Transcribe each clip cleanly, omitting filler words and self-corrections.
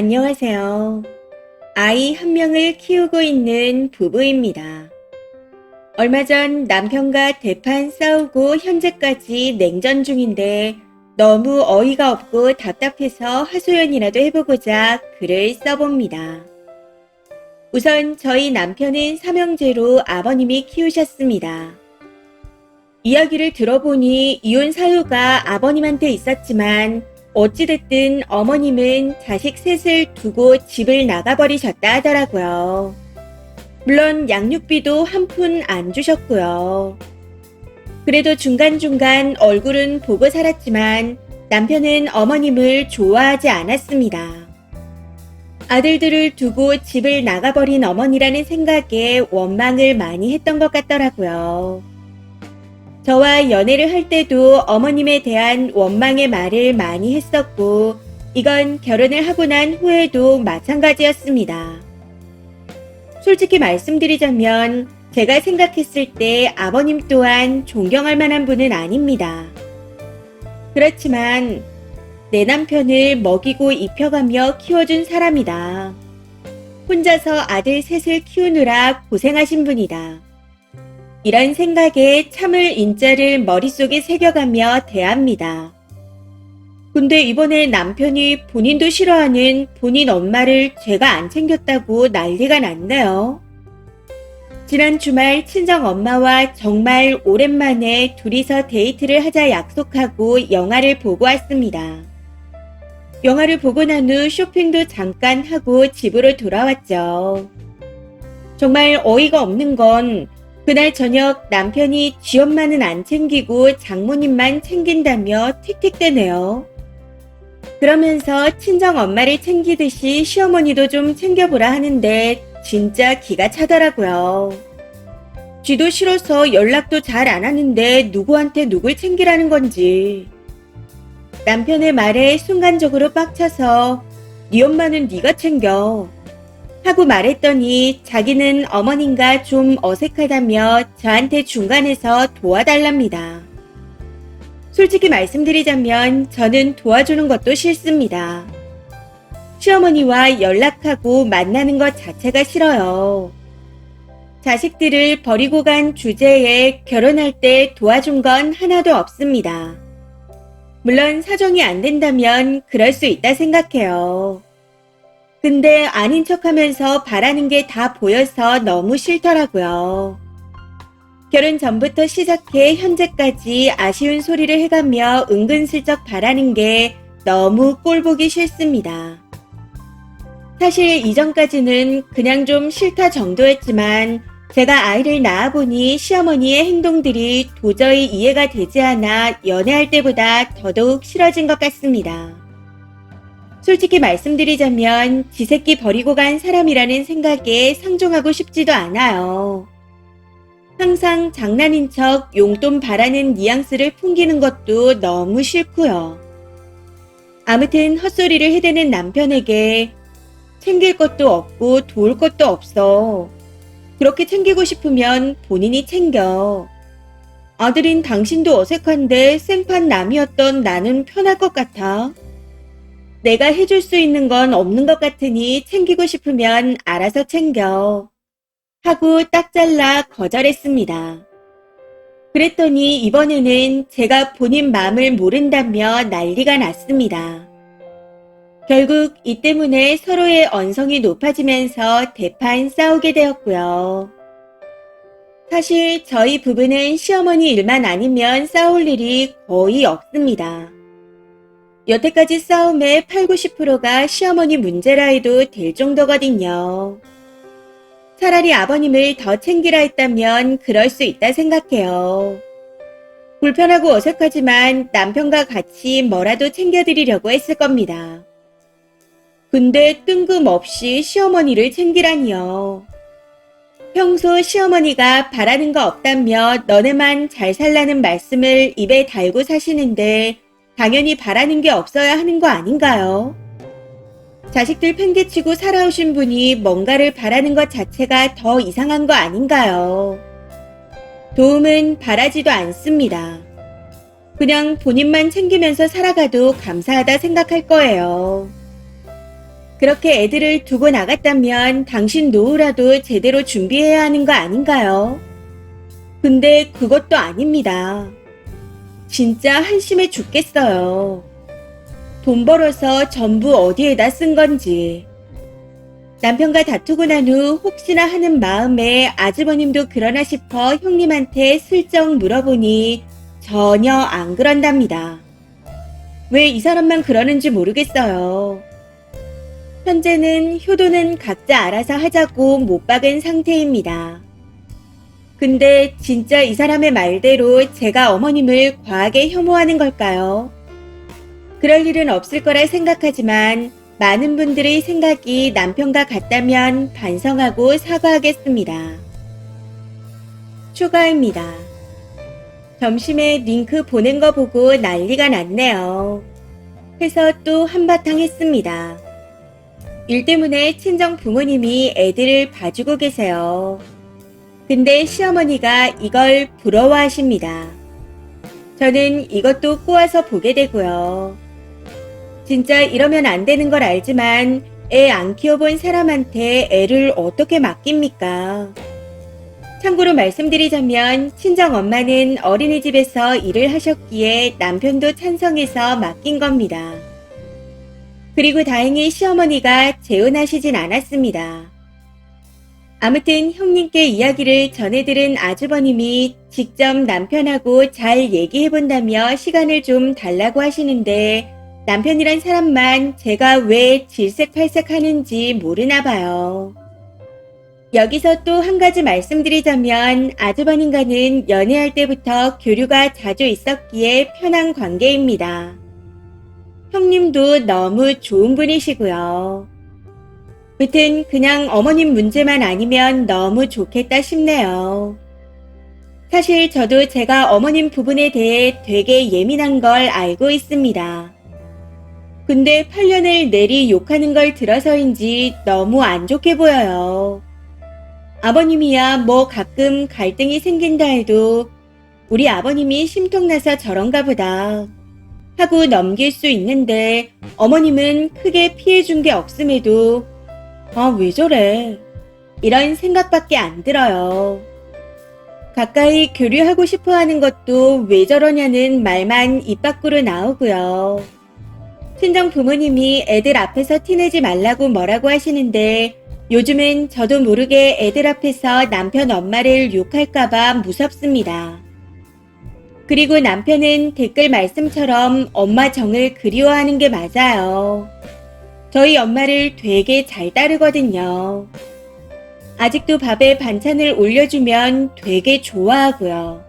안녕하세요. 아이 한 명을 키우고 있는 부부입니다. 얼마 전 남편과 대판 싸우고 현재까지 냉전 중인데 너무 어이가 없고 답답해서 하소연이라도 해보고자 글을 써봅니다. 우선 저희 남편은 삼형제로 아버님이 키우셨습니다. 이야기를 들어보니 이혼 사유가 아버님한테 있었지만 어찌됐든 어머님은 자식 셋을 두고 집을 나가버리셨다 하더라고요. 물론 양육비도 한 푼 안 주셨고요. 그래도 중간중간 얼굴은 보고 살았지만 남편은 어머님을 좋아하지 않았습니다. 아들들을 두고 집을 나가버린 어머니라는 생각에 원망을 많이 했던 것 같더라고요. 저와 연애를 할 때도 어머님에 대한 원망의 말을 많이 했었고, 이건 결혼을 하고 난 후에도 마찬가지였습니다. 솔직히 말씀드리자면, 제가 생각했을 때 아버님 또한 존경할 만한 분은 아닙니다. 그렇지만, 내 남편을 먹이고 입혀가며 키워준 사람이다. 혼자서 아들 셋을 키우느라 고생하신 분이다. 이런 생각에 참을 인자를 머릿속에 새겨가며 대합니다. 근데 이번에 남편이 본인도 싫어하는 본인 엄마를 제가 안 챙겼다고 난리가 났네요. 지난 주말 친정 엄마와 정말 오랜만에 둘이서 데이트를 하자 약속하고 영화를 보고 왔습니다. 영화를 보고 난 후 쇼핑도 잠깐 하고 집으로 돌아왔죠. 정말 어이가 없는 건 그날 저녁 남편이 지 엄마는 안 챙기고 장모님만 챙긴다며 틱틱대네요. 그러면서 친정 엄마를 챙기듯이 시어머니도 좀 챙겨보라 하는데 진짜 기가 차더라고요. 쥐도 싫어서 연락도 잘 안 하는데 누구한테 누굴 챙기라는 건지. 남편의 말에 순간적으로 빡쳐서 네 엄마는 네가 챙겨 하고 말했더니 자기는 어머님과 좀 어색하다며 저한테 중간에서 도와달랍니다. 솔직히 말씀드리자면 저는 도와주는 것도 싫습니다. 시어머니와 연락하고 만나는 것 자체가 싫어요. 자식들을 버리고 간 주제에 결혼할 때 도와준 건 하나도 없습니다. 물론 사정이 안 된다면 그럴 수 있다 생각해요. 근데 아닌 척하면서 바라는 게 다 보여서 너무 싫더라고요. 결혼 전부터 시작해 현재까지 아쉬운 소리를 해가며 은근슬쩍 바라는 게 너무 꼴보기 싫습니다. 사실 이전까지는 그냥 좀 싫다 정도였지만 제가 아이를 낳아보니 시어머니의 행동들이 도저히 이해가 되지 않아 연애할 때보다 더더욱 싫어진 것 같습니다. 솔직히 말씀드리자면 지 새끼 버리고 간 사람이라는 생각에 상종하고 싶지도 않아요. 항상 장난인 척 용돈 바라는 뉘앙스를 풍기는 것도 너무 싫고요. 아무튼 헛소리를 해대는 남편에게 챙길 것도 없고 도울 것도 없어. 그렇게 챙기고 싶으면 본인이 챙겨. 아들인 당신도 어색한데 생판 남이었던 나는 편할 것 같아. 내가 해줄 수 있는 건 없는 것 같으니 챙기고 싶으면 알아서 챙겨. 하고 딱 잘라 거절했습니다. 그랬더니 이번에는 제가 본인 마음을 모른다며 난리가 났습니다. 결국 이 때문에 서로의 언성이 높아지면서 대판 싸우게 되었고요. 사실 저희 부부는 시어머니 일만 아니면 싸울 일이 거의 없습니다. 여태까지 싸움의 8, 90%가 시어머니 문제라 해도 될 정도거든요. 차라리 아버님을 더 챙기라 했다면 그럴 수 있다 생각해요. 불편하고 어색하지만 남편과 같이 뭐라도 챙겨드리려고 했을 겁니다. 근데 뜬금없이 시어머니를 챙기라니요. 평소 시어머니가 바라는 거 없다며 너네만 잘 살라는 말씀을 입에 달고 사시는데 당연히 바라는 게 없어야 하는 거 아닌가요? 자식들 팽개치고 살아오신 분이 뭔가를 바라는 것 자체가 더 이상한 거 아닌가요? 도움은 바라지도 않습니다. 그냥 본인만 챙기면서 살아가도 감사하다 생각할 거예요. 그렇게 애들을 두고 나갔다면 당신 노후라도 제대로 준비해야 하는 거 아닌가요? 근데 그것도 아닙니다. 진짜 한심해 죽겠어요. 돈 벌어서 전부 어디에다 쓴 건지. 남편과 다투고 난 후 혹시나 하는 마음에 아주버님도 그러나 싶어 형님한테 슬쩍 물어보니 전혀 안 그런답니다. 왜 이 사람만 그러는지 모르겠어요. 현재는 효도는 각자 알아서 하자고 못 박은 상태입니다. 근데 진짜 이 사람의 말대로 제가 어머님을 과하게 혐오하는 걸까요? 그럴 일은 없을 거라 생각하지만 많은 분들의 생각이 남편과 같다면 반성하고 사과하겠습니다. 추가입니다. 점심에 링크 보낸 거 보고 난리가 났네요. 해서 또 한바탕 했습니다. 일 때문에 친정 부모님이 애들을 봐주고 계세요. 근데 시어머니가 이걸 부러워하십니다. 저는 이것도 꼬아서 보게 되고요. 진짜 이러면 안 되는 걸 알지만 애 안 키워본 사람한테 애를 어떻게 맡깁니까? 참고로 말씀드리자면 친정엄마는 어린이집에서 일을 하셨기에 남편도 찬성해서 맡긴 겁니다. 그리고 다행히 시어머니가 재혼하시진 않았습니다. 아무튼 형님께 이야기를 전해들은 아주버님이 직접 남편하고 잘 얘기해본다며 시간을 좀 달라고 하시는데 남편이란 사람만 제가 왜 질색팔색 하는지 모르나 봐요. 여기서 또 한 가지 말씀드리자면 아주버님과는 연애할 때부터 교류가 자주 있었기에 편한 관계입니다. 형님도 너무 좋은 분이시고요. 무튼 그냥 어머님 문제만 아니면 너무 좋겠다 싶네요. 사실 저도 제가 어머님 부분에 대해 되게 예민한 걸 알고 있습니다. 근데 8년을 내리 욕하는 걸 들어서인지 너무 안 좋게 보여요. 아버님이야 뭐 가끔 갈등이 생긴다 해도 우리 아버님이 심통나서 저런가 보다 하고 넘길 수 있는데 어머님은 크게 피해준 게 없음에도 아, 왜 저래? 이런 생각밖에 안 들어요. 가까이 교류하고 싶어 하는 것도 왜 저러냐는 말만 입 밖으로 나오고요. 친정 부모님이 애들 앞에서 티내지 말라고 뭐라고 하시는데 요즘은 저도 모르게 애들 앞에서 남편 엄마를 욕할까봐 무섭습니다. 그리고 남편은 댓글 말씀처럼 엄마 정을 그리워하는 게 맞아요. 저희 엄마를 되게 잘 따르거든요. 아직도 밥에 반찬을 올려주면 되게 좋아하고요.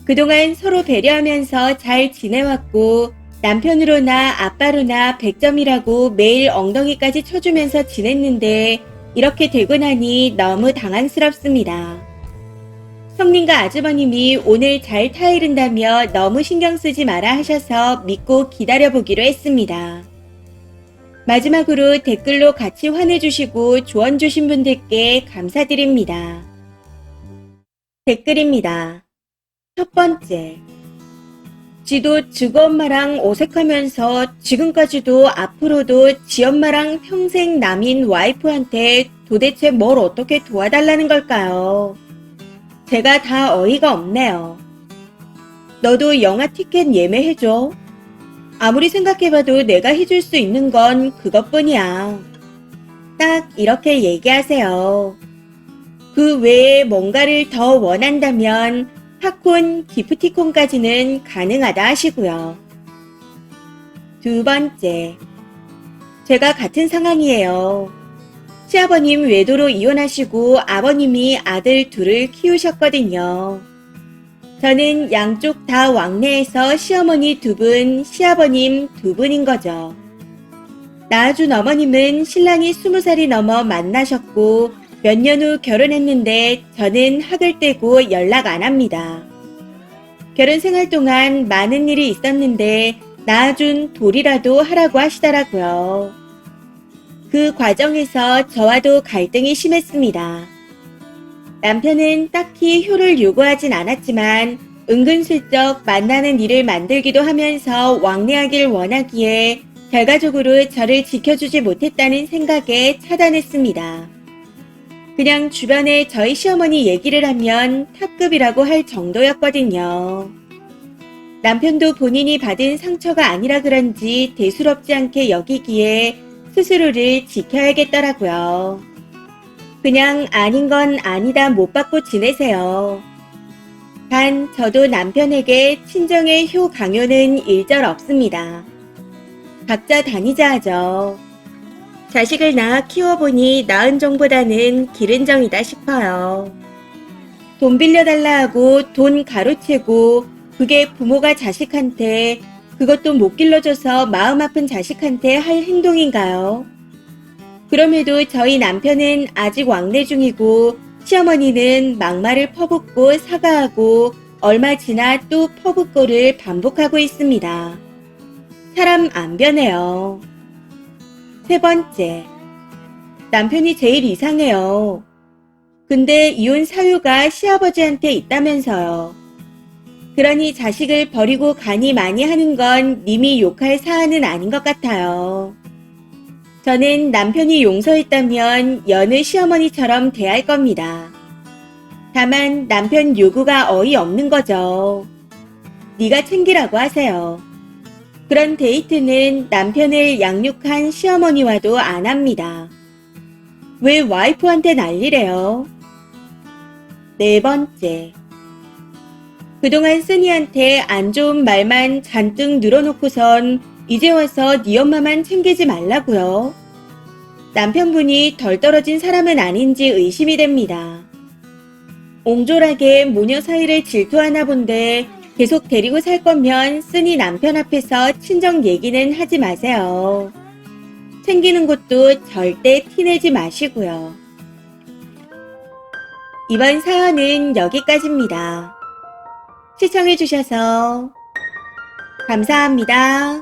그동안 서로 배려하면서 잘 지내왔고 남편으로나 아빠로나 100점이라고 매일 엉덩이까지 쳐주면서 지냈는데 이렇게 되고 나니 너무 당황스럽습니다. 형님과 아주버님이 오늘 잘 타이른다며 너무 신경 쓰지 마라 하셔서 믿고 기다려보기로 했습니다. 마지막으로 댓글로 같이 환해주시고 조언 주신 분들께 감사드립니다. 댓글입니다. 첫 번째. 지도 즈그 엄마랑 어색하면서 지금까지도 앞으로도 지 엄마랑 평생 남인 와이프한테 도대체 뭘 어떻게 도와달라는 걸까요? 제가 다 어이가 없네요. 너도 영화 티켓 예매해줘. 아무리 생각해봐도 내가 해줄 수 있는 건 그것뿐이야. 딱 이렇게 얘기하세요. 그 외에 뭔가를 더 원한다면 팝콘, 기프티콘까지는 가능하다 하시고요. 두 번째, 제가 같은 상황이에요. 시아버님 외도로 이혼하시고 아버님이 아들 둘을 키우셨거든요. 저는 양쪽 다 왕래해서 시어머니 2분, 시아버님 2분인 거죠. 낳아준 어머님은 신랑이 20살이 넘어 만나셨고 몇 년 후 결혼했는데 저는 학을 떼고 연락 안 합니다. 결혼 생활 동안 많은 일이 있었는데 낳아준 돌이라도 하라고 하시더라고요. 그 과정에서 저와도 갈등이 심했습니다. 남편은 딱히 효를 요구하진 않았지만 은근슬쩍 만나는 일을 만들기도 하면서 왕래하길 원하기에 결과적으로 저를 지켜주지 못했다는 생각에 차단했습니다. 그냥 주변에 저희 시어머니 얘기를 하면 탑급이라고 할 정도였거든요. 남편도 본인이 받은 상처가 아니라 그런지 대수롭지 않게 여기기에 스스로를 지켜야겠더라고요. 그냥 아닌 건 아니다 못 받고 지내세요. 단 저도 남편에게 친정의 효 강요는 일절 없습니다. 각자 다니자 하죠. 자식을 낳아 키워보니 낳은 종보다는 기른 정이다 싶어요. 돈 빌려달라 하고 돈 가로채고 그게 부모가 자식한테 그것도 못 길러줘서 마음 아픈 자식한테 할 행동인가요? 그럼에도 저희 남편은 아직 왕래 중이고 시어머니는 막말을 퍼붓고 사과하고 얼마 지나 또 퍼붓고를 반복하고 있습니다. 사람 안 변해요. 세 번째, 남편이 제일 이상해요. 근데 이혼 사유가 시아버지한테 있다면서요. 그러니 자식을 버리고 간이 많이 하는 건 님이 욕할 사안은 아닌 것 같아요. 저는 남편이 용서했다면 여느 시어머니처럼 대할 겁니다. 다만 남편 요구가 어이없는 거죠. 네가 챙기라고 하세요. 그런 데이트는 남편을 양육한 시어머니와도 안 합니다. 왜 와이프한테 난리래요? 네 번째, 그동안 쓰니한테 안 좋은 말만 잔뜩 늘어놓고선 이제 와서 네 엄마만 챙기지 말라고요. 남편분이 덜 떨어진 사람은 아닌지 의심이 됩니다. 옹졸하게 모녀 사이를 질투하나 본데 계속 데리고 살 거면 쓰니 남편 앞에서 친정 얘기는 하지 마세요. 챙기는 것도 절대 티내지 마시고요. 이번 사연은 여기까지입니다. 시청해주셔서 감사합니다.